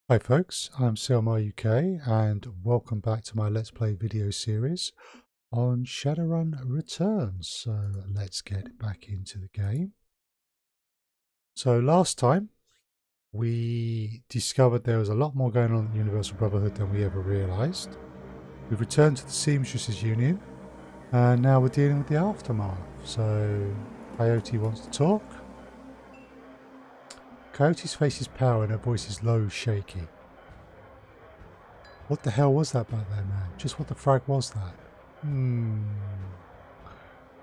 Hi folks, I'm SilmarUK and welcome back to my Let's Play video series on Shadowrun Returns. So let's get back into the game. So last time we discovered there was a lot more going on at the Universal Brotherhood than we ever realised. We've returned to the Seamstress Union and now we're dealing with the aftermath. So Coyote wants to talk. Coyote's face is pale and her voice is low, shaky. What the hell was that back there, man? Just what the frag was that?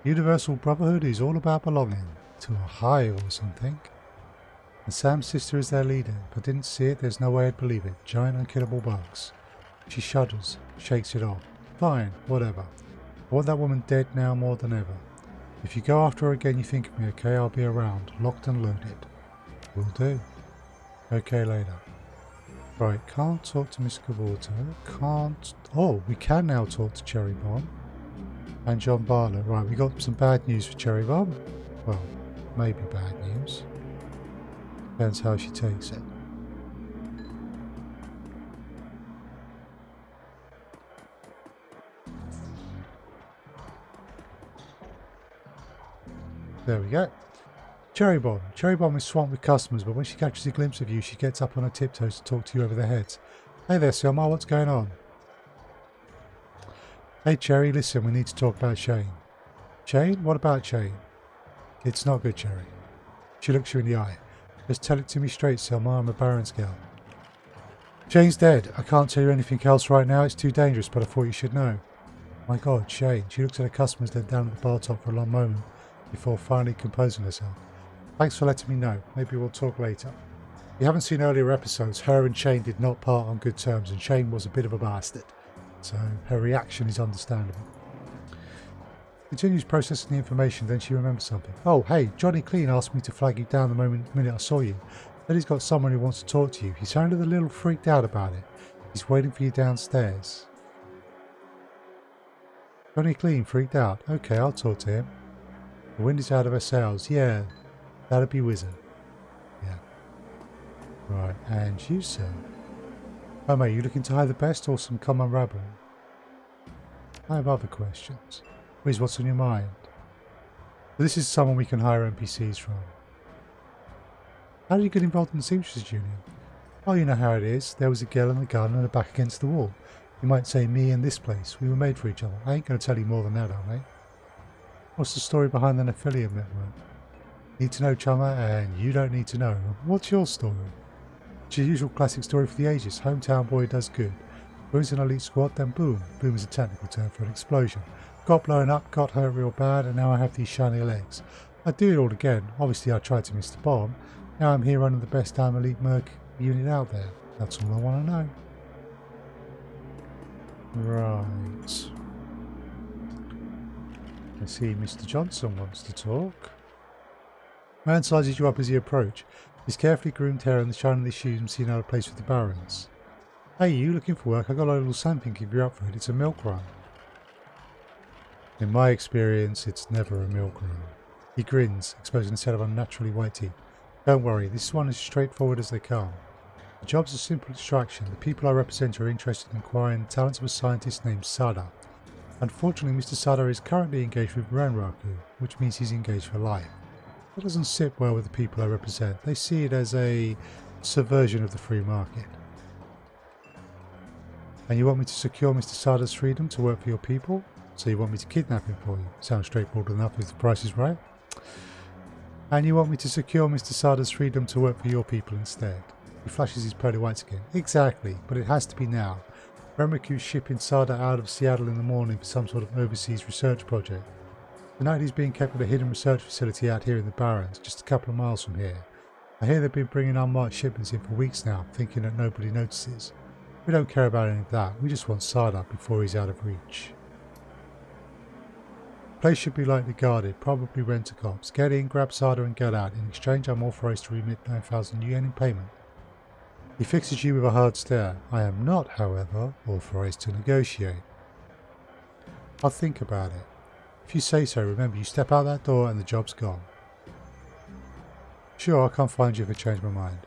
Universal Brotherhood is all about belonging to a hive or something. And Sam's sister is their leader. If I didn't see it, there's no way I'd believe it. Giant unkillable bugs. She shudders, shakes it off. Fine, whatever. I want that woman dead now more than ever. If you go after her again, you think of me, okay? I'll be around, locked and loaded. Will do. Okay, later. Right, can't talk to Miss Cavorto, can't... Oh, we can now talk to Cherry Bomb and John Bartlett. Right, we got some bad news for Cherry Bomb. Well, maybe bad news. Depends how she takes it. There we go. Cherry Bomb. Cherry Bomb is swamped with customers, but when she catches a glimpse of you, she gets up on her tiptoes to talk to you over their heads. Hey there, Silmar, what's going on? Hey, Cherry, listen, we need to talk about Shane. Shane? What about Shane? It's not good, Cherry. She looks you in the eye. Just tell it to me straight, Silmar, I'm a Baron's girl. Shane's dead. I can't tell you anything else right now, it's too dangerous, but I thought you should know. My God, Shane. She looks at her customers, then down at the bar top for a long moment, before finally composing herself. Thanks for letting me know. Maybe we'll talk later. If you haven't seen earlier episodes, her and Shane did not part on good terms, and Shane was a bit of a bastard. So her reaction is understandable. Continues processing the information, then she remembers something. Oh, hey, Johnny Clean asked me to flag you down the minute I saw you. Said he's got someone who wants to talk to you. He sounded a little freaked out about it. He's waiting for you downstairs. Johnny Clean freaked out. Okay, I'll talk to him. The wind is out of her sails. Yeah. That'd be Wizard. Yeah. Right, and you, sir? Oh, mate, you looking to hire the best or some common rabble? I have other questions. Wiz, what's on your mind? This is someone we can hire NPCs from. How did you get involved in the Seamstress Union? Oh, you know how it is. There was a girl in the garden and a back against the wall. You might say me and this place. We were made for each other. I ain't going to tell you more than that, are I? What's the story behind the Nephilim network? Need to know, chummer, and you don't need to know. What's your story? It's your usual classic story for the ages. Hometown boy does good. Joins an elite squad, then boom. Boom is a technical term for an explosion. Got blown up, got hurt real bad, and now I have these shiny legs. I'd do it all again. Obviously I tried to miss the bomb. Now I'm here running the best damn elite merc unit out there. That's all I want to know. Right. I see Mr. Johnson wants to talk. Man sizes you up as you approach. His carefully groomed hair and the shine of his shoes and seen out of place with the Barons. Hey, you looking for work? I got a little something if you're up for it. It's a milk run. In my experience, it's never a milk run. He grins, exposing a set of unnaturally white teeth. Don't worry, this one is straightforward as they come. The job's a simple distraction. The people I represent are interested in acquiring the talents of a scientist named Sada. Unfortunately, Mr. Sada is currently engaged with Renraku, which means he's engaged for life. That doesn't sit well with the people I represent. They see it as a subversion of the free market. And you want me to secure Mr. Sada's freedom to work for your people? So you want me to kidnap him for you? Sounds straightforward enough if the price is right. And you want me to secure Mr. Sada's freedom to work for your people instead? He flashes his pearly whites again. Exactly, but it has to be now. Renraku's shipping Sada out of Seattle in the morning for some sort of overseas research project. Tonight he's being kept at a hidden research facility out here in the Barrens, just a couple of miles from here. I hear they've been bringing unmarked shipments in for weeks now, thinking that nobody notices. We don't care about any of that, we just want Sada before he's out of reach. The place should be lightly guarded, probably rent-a-cops. Get in, grab Sada and get out. In exchange I'm authorized to remit 9,000 yen in payment. He fixes you with a hard stare. I am not, however, authorized to negotiate. I'll think about it. If you say so, remember you step out that door and the job's gone. Sure, I'll come find you if I change my mind.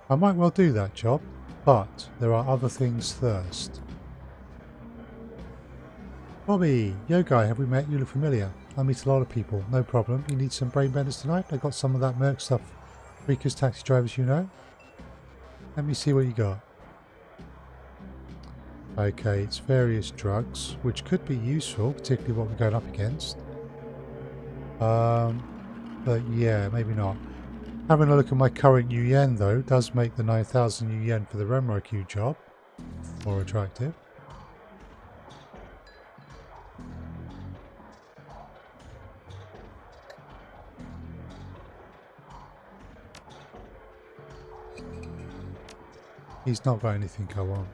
I might well do that job, but there are other things first. Bobby, yo guy, have we met? You look familiar. I meet a lot of people, no problem. You need some brain benders tonight? I got some of that merc stuff. Freakers, taxi drivers, you know? Let me see what you got. Okay, it's various drugs, which could be useful, particularly what we're going up against. But yeah, maybe not. Having a look at my current yen though, does make the 9,000 yen for the SilmarUK job more attractive. He's not got anything I want.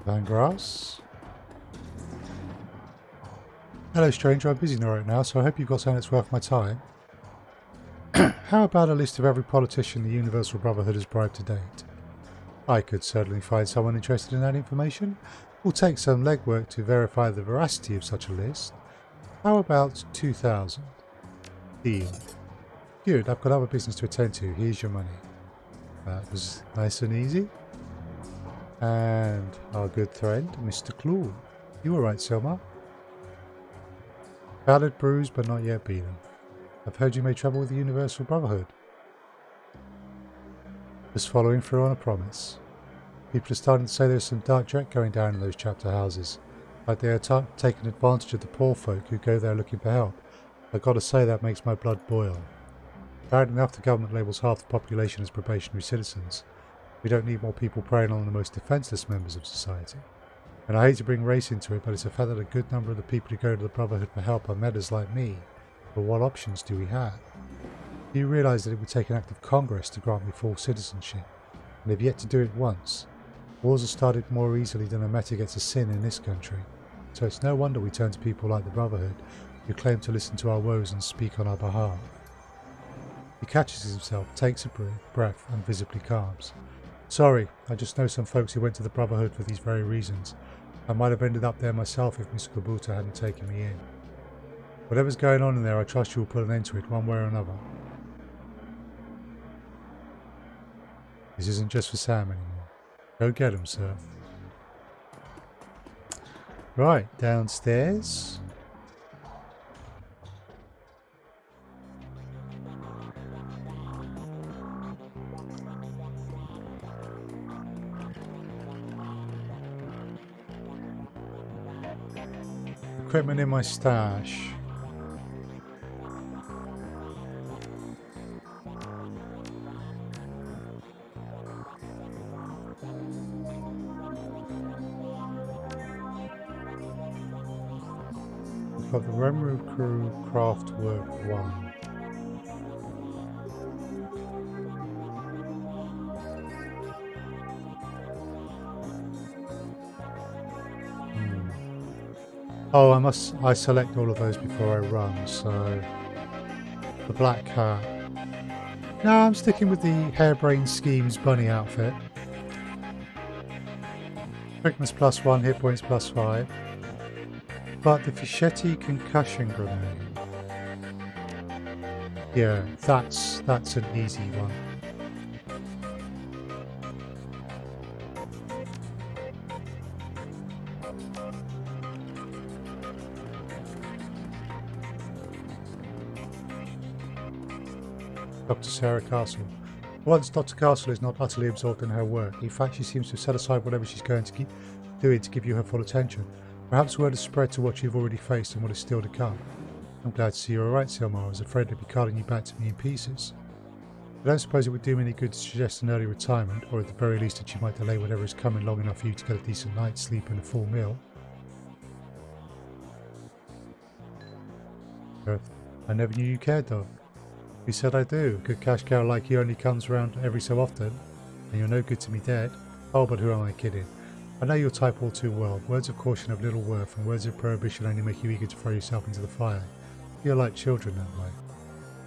Van grass. Hello stranger, I'm busy right now, so I hope you've got something that's worth my time. How about a list of every politician the Universal Brotherhood has bribed to date? I could certainly find someone interested in that information. We'll take some legwork to verify the veracity of such a list. How about 2,000? Deal. Good, I've got other business to attend to. Here's your money. That was nice and easy. And our good friend, Mr. Claw. You were right, Silmar. Battered, bruised, but not yet beaten. I've heard you made trouble with the Universal Brotherhood. Just following through on a promise. People are starting to say there's some dark jet going down in those chapter houses. Like they are taking advantage of the poor folk who go there looking for help. I've got to say that makes my blood boil. Bad enough the government labels half the population as probationary citizens. We don't need more people preying on the most defenceless members of society. And I hate to bring race into it, but it's a fact that a good number of the people who go to the Brotherhood for help are meddlers like me. But what options do we have? Do you realise that it would take an act of Congress to grant me full citizenship? And have yet to do it once. Wars are started more easily than a meta gets a sin in this country. So it's no wonder we turn to people like the Brotherhood, who claim to listen to our woes and speak on our behalf. He catches himself, takes a breath, and visibly calms. Sorry, I just know some folks who went to the Brotherhood for these very reasons. I might have ended up there myself if Mr. Kabuta hadn't taken me in. Whatever's going on in there, I trust you will put an end to it one way or another. This isn't just for Sam anymore. Go get him, sir. Right, downstairs. Equipment in my stash. We've got the Remru Crew Craftwork 1. Oh, I select all of those before I run, so the black hat. No, I'm sticking with the Harebrained Schemes bunny outfit. Quickness +1, hit points +5. But the Fischetti concussion grenade. Yeah, that's an easy one. Dr. Sarah Castle. Once Dr. Castle is not utterly absorbed in her work. In fact, she seems to set aside whatever she's going to keep doing to give you her full attention. Perhaps word has spread to what you've already faced and what is still to come. I'm glad to see you're alright, Silmar. I was afraid they'd be carting you back to me in pieces. I don't suppose it would do me any good to suggest an early retirement, or at the very least that you might delay whatever is coming long enough for you to get a decent night's sleep and a full meal. I never knew you cared, though. You said I do. A good cash cow like you only comes around every so often, and you're no good to me dead. Oh, but who am I kidding? I know your type all too well. Words of caution have little worth, and words of prohibition only make you eager to throw yourself into the fire. You're like children that way.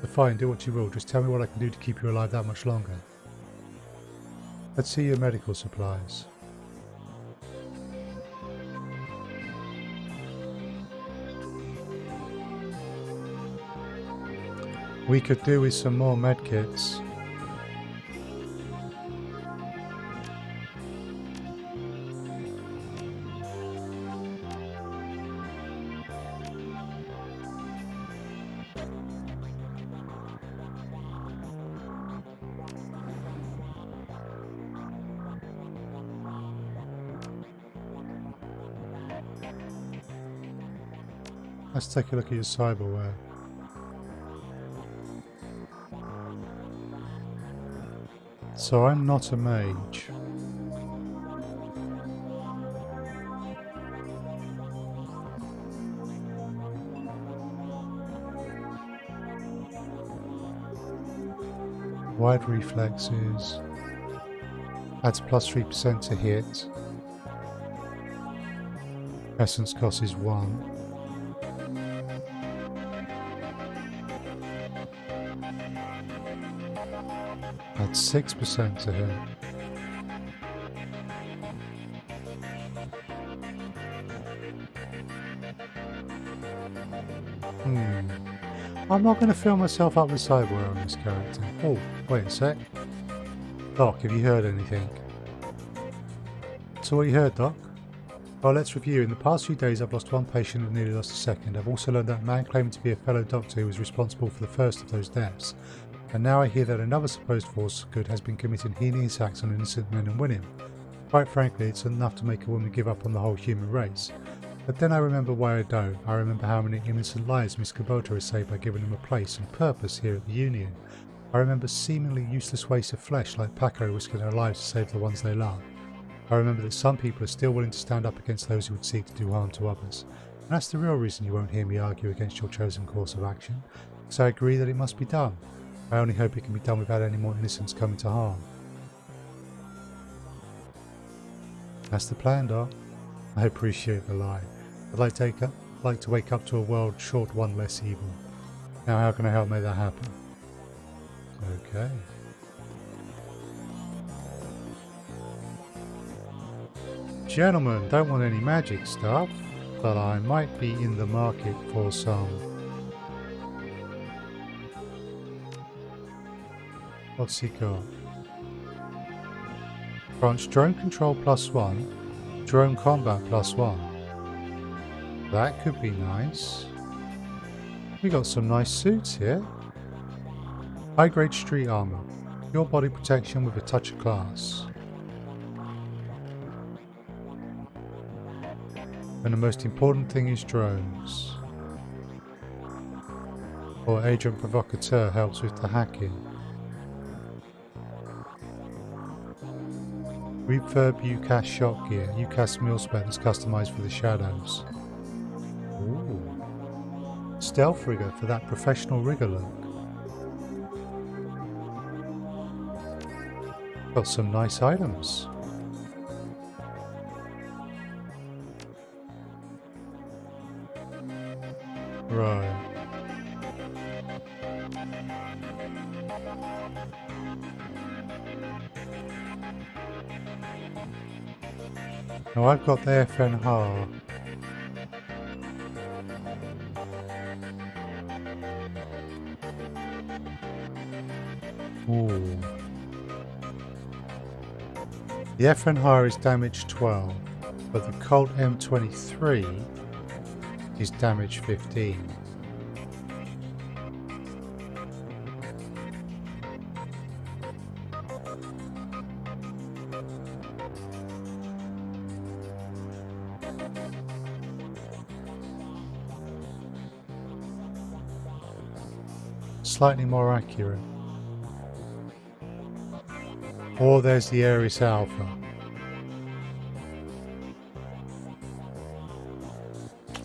But fine, do what you will. Just tell me what I can do to keep you alive that much longer. Let's see your medical supplies. We could do with some more medkits. Let's take a look at your cyberware. So I'm not a mage. Wide reflexes. Adds plus 3% to hit. Essence cost is 1. Adds 6% to hit. I'm not going to fill myself up with cyberware on this character. Oh, wait a sec. Doc, have you heard anything? So what you heard, Doc? Well, let's review. In the past few days, I've lost one patient and nearly lost a second. I've also learned that a man claiming to be a fellow doctor who was responsible for the first of those deaths. And now I hear that another supposed force of good has been committing heinous acts on innocent men and women. Quite frankly, it's enough to make a woman give up on the whole human race. But then I remember why I don't. I remember how many innocent lives Miss Kubota has saved by giving them a place and purpose here at the Union. I remember seemingly useless waste of flesh like Paco risking their lives to save the ones they love. I remember that some people are still willing to stand up against those who would seek to do harm to others. And that's the real reason you won't hear me argue against your chosen course of action, because I agree that it must be done. I only hope it can be done without any more innocents coming to harm. That's the plan, Doc. I appreciate the lie. I'd like to wake up to a world short one less evil. Now how can I help make that happen? Okay. Gentlemen, don't want any magic stuff, but I might be in the market for some. What's he got? Grants drone control +1, drone combat +1. That could be nice. We got some nice suits here. High grade street armor, pure body protection with a touch of class. And the most important thing is drones. Or Agent Provocateur helps with the hacking. Refurb UCAS shop gear, UCAS mil-spec that's customized for the shadows. Ooh. Stealth rigger for that professional rigger look. Got some nice items. Right. Now I've got the FNR. Ooh. The FNR is damage 12, but the Colt M23 is damage 15. Slightly more accurate. Or there's the Ares Alpha.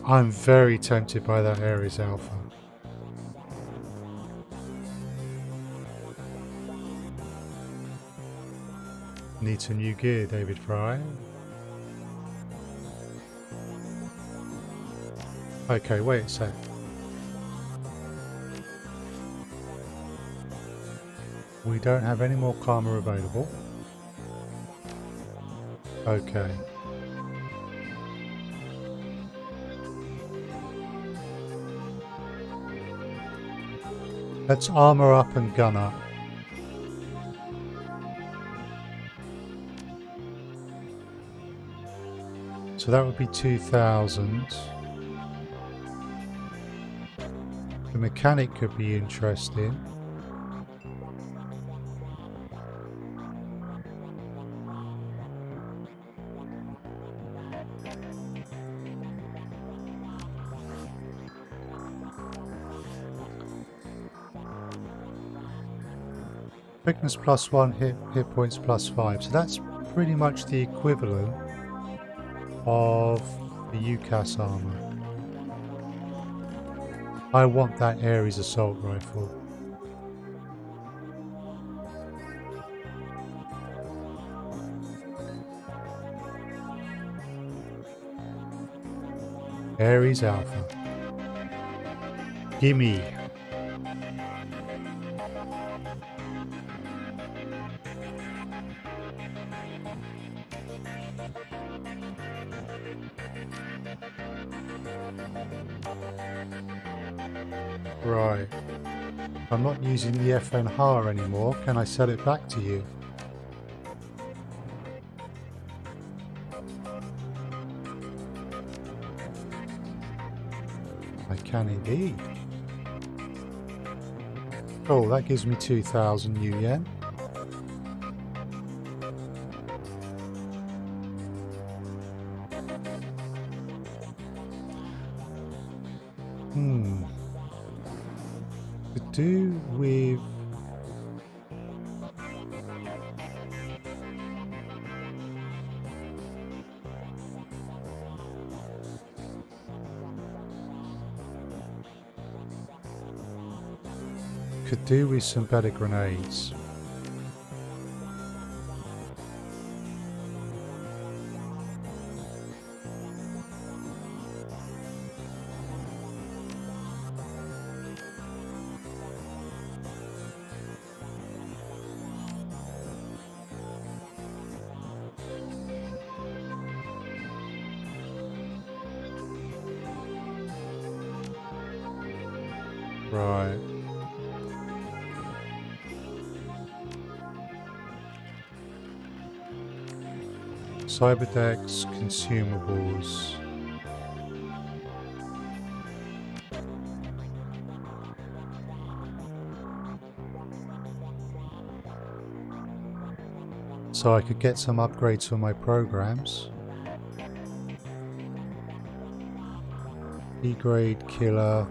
I'm very tempted by that Ares Alpha. Need some new gear, David Fry. Okay, wait a sec. We don't have any more karma available. Okay. Let's armor up and gun up. So that would be 2,000. The mechanic could be interesting. Quickness +1, hit points +5. So that's pretty much the equivalent of the UCAS armor. I want that Ares assault rifle. Ares Alpha. Gimme. Right. I'm not using the FNHAR anymore. Can I sell it back to you? I can indeed. Oh, that gives me 2,000 new yen. To do with some better grenades. Right. Cyberdex consumables. So I could get some upgrades for my programs. E-grade, killer,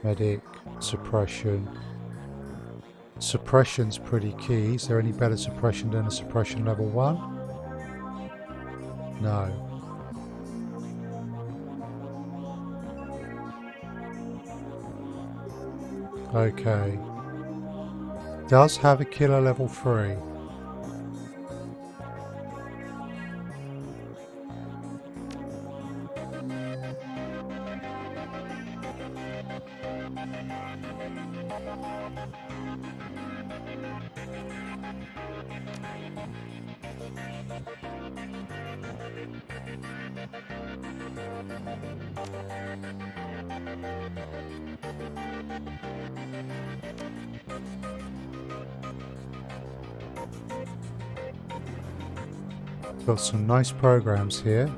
medic, suppression. Suppression's pretty key. Is there any better suppression than a suppression level 1? No. Okay. Does have a killer level 3. Got some nice programs here.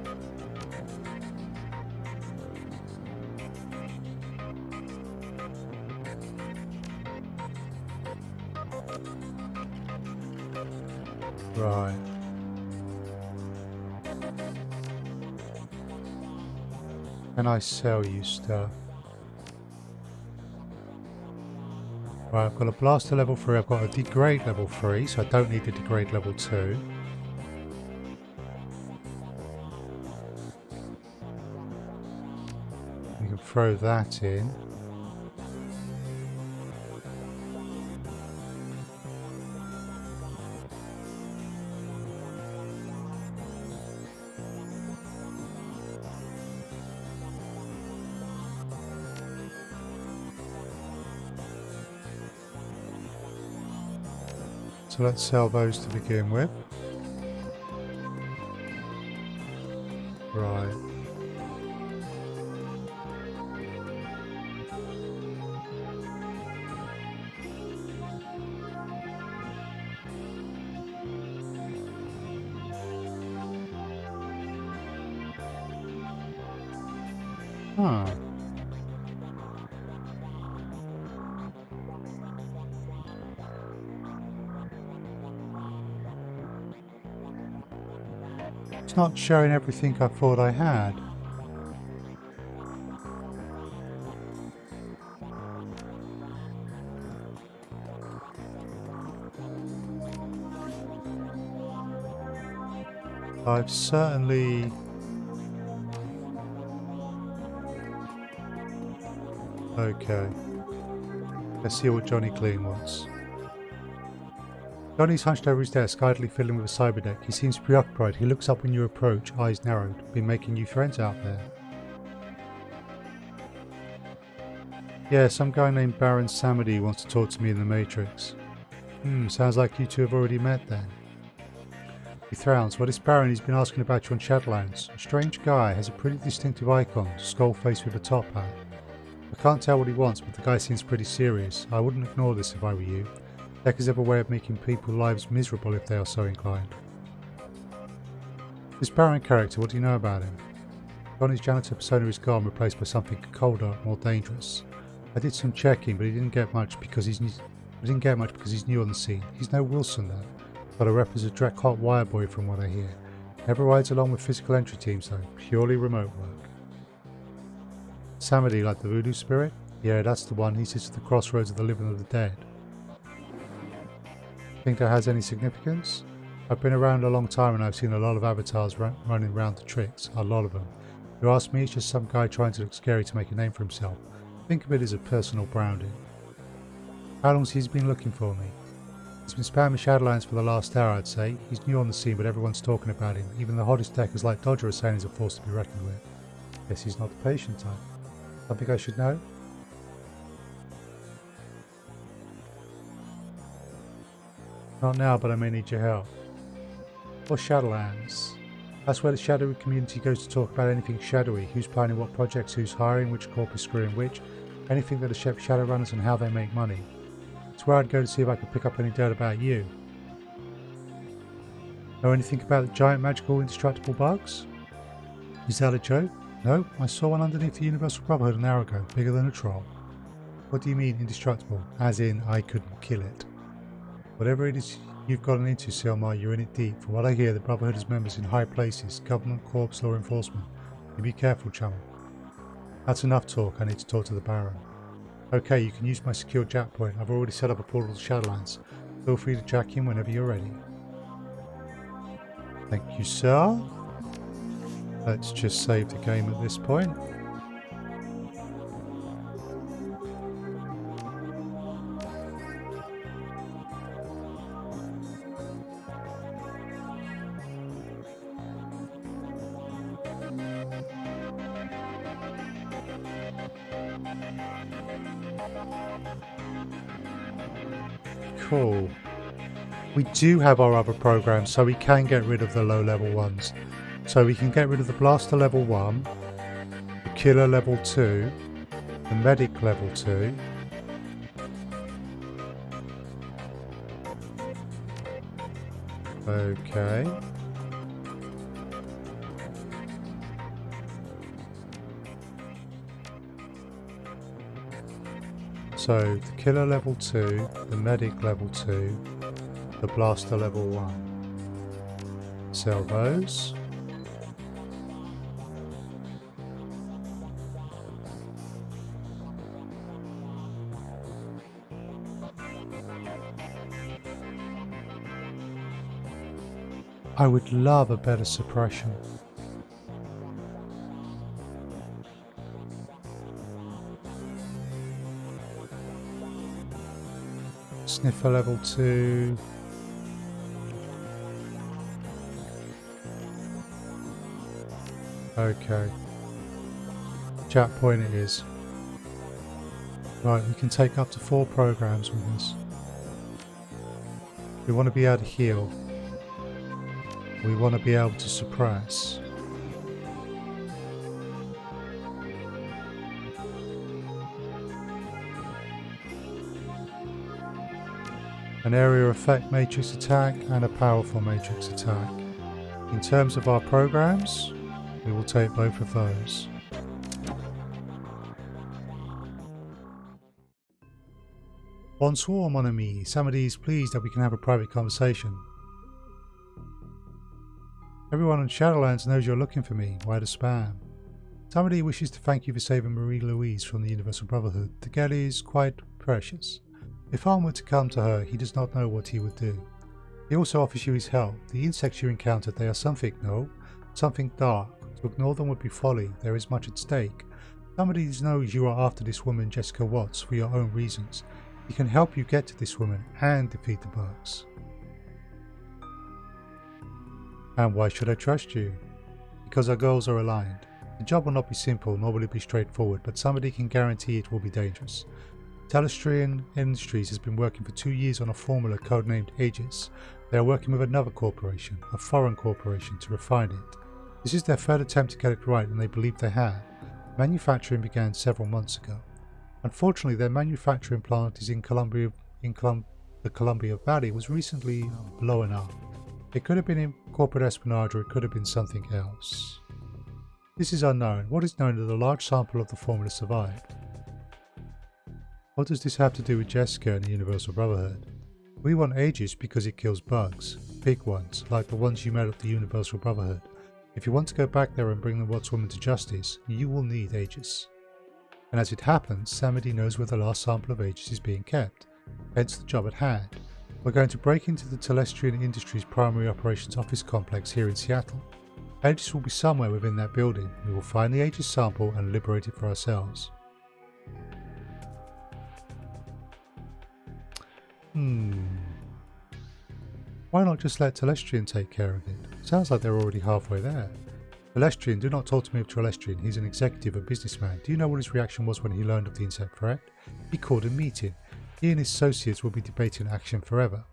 Right. Can I sell you stuff? Right, I've got a blaster level 3, I've got a degrade level 3, so I don't need the degrade level 2. We can throw that in. So let's sell those to begin with. Right. Huh. It's not showing everything I thought I had. I've certainly... Okay. Let's see what Johnny Clean wants. Johnny's hunched over his desk, idly fiddling with a cyber deck. He seems preoccupied. He looks up when you approach, eyes narrowed. Been making new friends out there. Yeah, some guy named Baron Samedi wants to talk to me in the Matrix. Sounds like you two have already met then. He frowns. Well, this Baron, he's been asking about you on Shadowlands. A strange guy, has a pretty distinctive icon, skull face with a top hat. I can't tell what he wants, but the guy seems pretty serious. I wouldn't ignore this if I were you. Tech is ever a way of making people's lives miserable if they are so inclined. This Baron character, what do you know about him? Johnny's janitor persona is gone, replaced by something colder, more dangerous. I did some checking, but he didn't get much because he's new on the scene. He's no Wilson though, but a rep as a direct hot wire boy from what I hear. Never rides along with physical entry teams though, purely remote work. Samedi, like the voodoo spirit? Yeah, that's the one. He sits at the crossroads of the living and the dead. Think that has any significance? I've been around a long time and I've seen a lot of avatars running around the tricks, a lot of them. If you ask me, it's just some guy trying to look scary to make a name for himself. Think of it as a personal branding. How long's he been looking for me? He's been spamming Shadowlands for the last hour, I'd say. He's new on the scene, but everyone's talking about him. Even the hottest deckers like Dodger are saying he's a force to be reckoned with. Guess he's not the patient type. Something I should know? Not now, but I may need your help. Or Shadowlands. That's where the shadowy community goes to talk about anything shadowy, who's planning what projects, who's hiring, which corp is screwing which, anything that affects Shadowrunners and how they make money. It's where I'd go to see if I could pick up any dirt about you. Know anything about the giant magical indestructible bugs? Is that a joke? No, I saw one underneath the Universal Brotherhood an hour ago, bigger than a troll. What do you mean indestructible? As in, I couldn't kill it. Whatever it is you've gotten into, Silmar, you're in it deep. From what I hear, the Brotherhood has members in high places, government, corps, law enforcement. You be careful, chum. That's enough talk, I need to talk to the Baron. Okay, you can use my secure jack point. I've already set up a portal to Shadowlands. Feel free to jack in whenever you're ready. Thank you, sir. Let's just save the game at this point. Cool. We do have our other programs, so we can get rid of the low level ones. So we can get rid of the Blaster level 1, the Killer level 2, the Medic level 2, okay. So the Killer level 2, the Medic level 2, the Blaster level 1. Sell those. I would love a better suppression. Sniffer level 2. Okay. Chat point it is. Right, we can take up to 4 programs with this. We want to be able to heal. We want to be able to suppress. An area effect matrix attack and a powerful matrix attack. In terms of our programs, we will take both of those. Bonsoir, mon ami. Samedi is pleased that we can have a private conversation. Everyone in Shadowlands knows you're looking for me. Why the spam? Samedi wishes to thank you for saving Marie-Louise from the Universal Brotherhood. The girl is quite precious. If harm were to come to her, he does not know what he would do. He also offers you his help. The insects you encountered, they are something, no? Something dark. To ignore them would be folly. There is much at stake. Somebody knows you are after this woman, Jessica Watts, for your own reasons. He can help you get to this woman and defeat the bugs. And why should I trust you? Because our goals are aligned. The job will not be simple, nor will it be straightforward, but somebody can guarantee it will be dangerous. Telestrian Industries has been working for 2 years on a formula codenamed Aegis. They are working with another corporation, a foreign corporation, to refine it. This is their third attempt to get it right, and they believe they have. Manufacturing began several months ago. Unfortunately, their manufacturing plant is in the Columbia Valley was recently blown up. It could have been in corporate espionage, or it could have been something else. This is unknown. What is known is that a large sample of the formula survived. What does this have to do with Jessica and the Universal Brotherhood? We want Aegis because it kills bugs. Big ones, like the ones you met at the Universal Brotherhood. If you want to go back there and bring the Watts woman to justice, you will need Aegis. And as it happens, Samedi knows where the last sample of Aegis is being kept. Hence the job at hand. We're going to break into the Telestrian Industries primary operations office complex here in Seattle. Aegis will be somewhere within that building. We will find the Aegis sample and liberate it for ourselves. Why not just let Telestrian take care of it? Sounds like they're already halfway there. Telestrian, do not talk to me of Telestrian. He's an executive, a businessman. Do you know what his reaction was when he learned of the insect threat? He called a meeting. He and his associates will be debating action forever.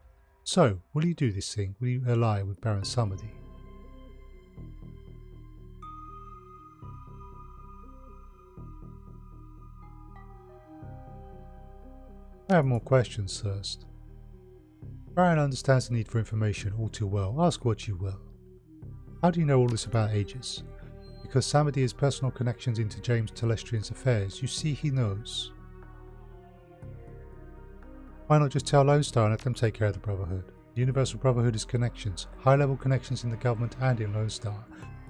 So, will you do this thing? Will you ally with Baron Samedi? I have more questions first. Baron understands the need for information all too well. Ask what you will. How do you know all this about Aegis? Because Samedi has personal connections into James Telestrian's affairs. You see, he knows. Why not just tell Lone Star and let them take care of the Brotherhood? The Universal Brotherhood has connections, high-level connections in the government and in Lone Star,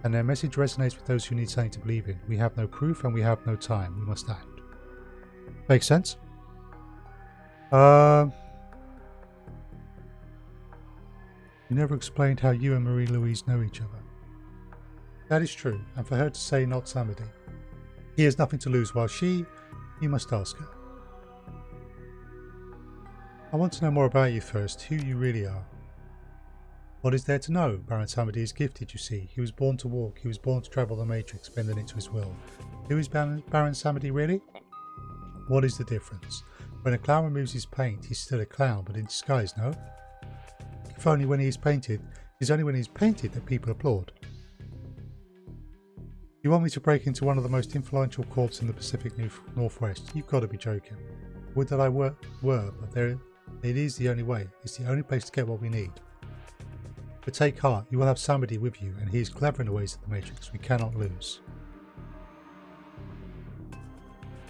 and their message resonates with those who need something to believe in. We have no proof and we have no time. We must act. Makes sense? You never explained how you and Marie-Louise know each other. That is true, and for her to say not Samedi. He has nothing to lose, while she, you must ask her. I want to know more about you first, who you really are. What is there to know? Baron Samedi is gifted, you see. He was born to walk, he was born to travel the Matrix, bending it to his will. Who is Baron Samedi really? What is the difference? When a clown removes his paint, he's still a clown, but in disguise, no? If only when he is painted, it's only when he is painted that people applaud. You want me to break into one of the most influential corps in the Pacific Northwest? You've got to be joking. Would that I were, but it is the only way. It's the only place to get what we need. But take heart, you will have somebody with you, and he is clever in the ways of the Matrix. We cannot lose.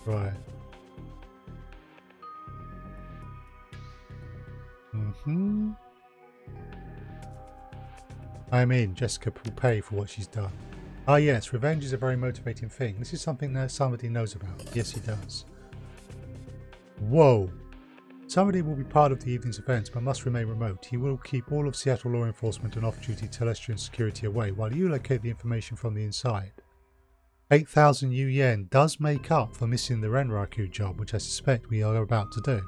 Right. I am in. Jessica will pay for what she's done. Ah yes, revenge is a very motivating thing. This is something that somebody knows about. Yes, he does. Whoa. Somebody will be part of the evening's events but must remain remote. He will keep all of Seattle law enforcement and off-duty Telestrian security away while you locate the information from the inside. 8,000 yen does make up for missing the Renraku job, which I suspect we are about to do.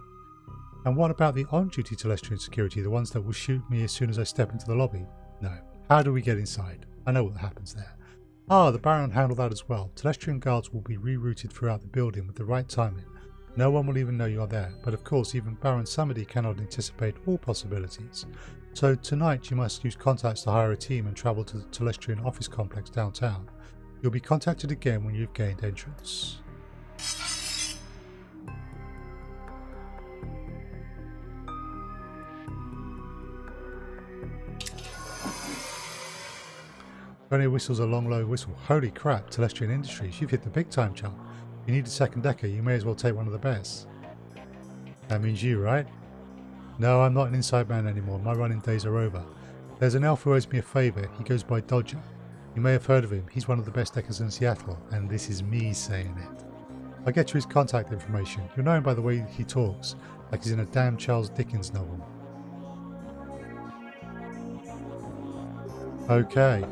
And what about the on-duty Telestrian security, the ones that will shoot me as soon as I step into the lobby? No. How do we get inside? I know what happens there. Ah, the Baron handled that as well. Telestrian guards will be rerouted throughout the building with the right timing. No one will even know you are there, but of course even Baron Samedi cannot anticipate all possibilities. So tonight you must use contacts to hire a team and travel to the Telestrian office complex downtown. You'll be contacted again when you've gained entrance. Tony whistles a long low whistle. Holy crap, Telestrian Industries, you've hit the big time, chump. You need a second decker, you may as well take one of the best. That means you, right? No, I'm not an inside man anymore. My running days are over. There's an elf who owes me a favour. He goes by Dodger. You may have heard of him. He's one of the best deckers in Seattle, and this is me saying it. I'll get you his contact information. You'll know him by the way he talks, like he's in a damn Charles Dickens novel. Okay.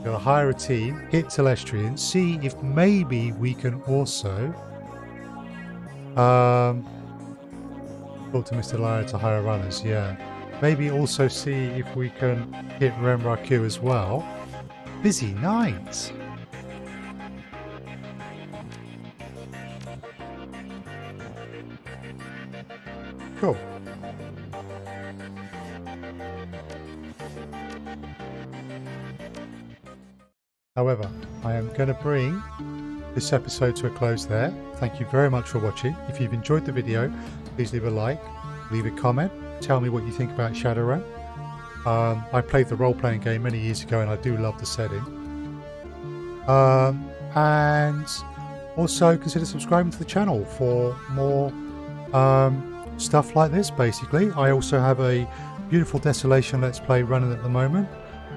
Gotta hire a team, hit Telestrian, see if maybe we can also talk to Mr. Lyra to hire runners, yeah. Maybe also see if we can hit RemRaku as well. Busy night. Cool. However, I am going to bring this episode to a close there. Thank you very much for watching. If you've enjoyed the video, please leave a like, leave a comment, tell me what you think about Shadowrun. I played the role-playing game many years ago and I do love the setting. And also consider subscribing to the channel for more stuff like this, basically. I also have a beautiful Desolation Let's Play running at the moment,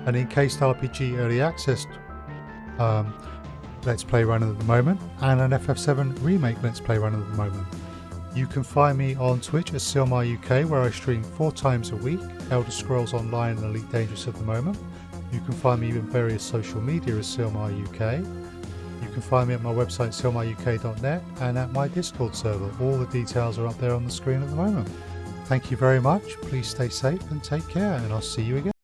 an Encased RPG Early Access Let's Play running at the moment, and an FF7 Remake Let's Play running at the moment. You can find me on Twitch at SilmarUK, where I stream 4 times a week, Elder Scrolls Online and Elite Dangerous at the moment. You can find me in various social media as SilmarUK. You can find me at my website silmaruk.net and at my Discord server. All the details are up there on the screen at the moment. Thank you very much, please stay safe and take care, and I'll see you again.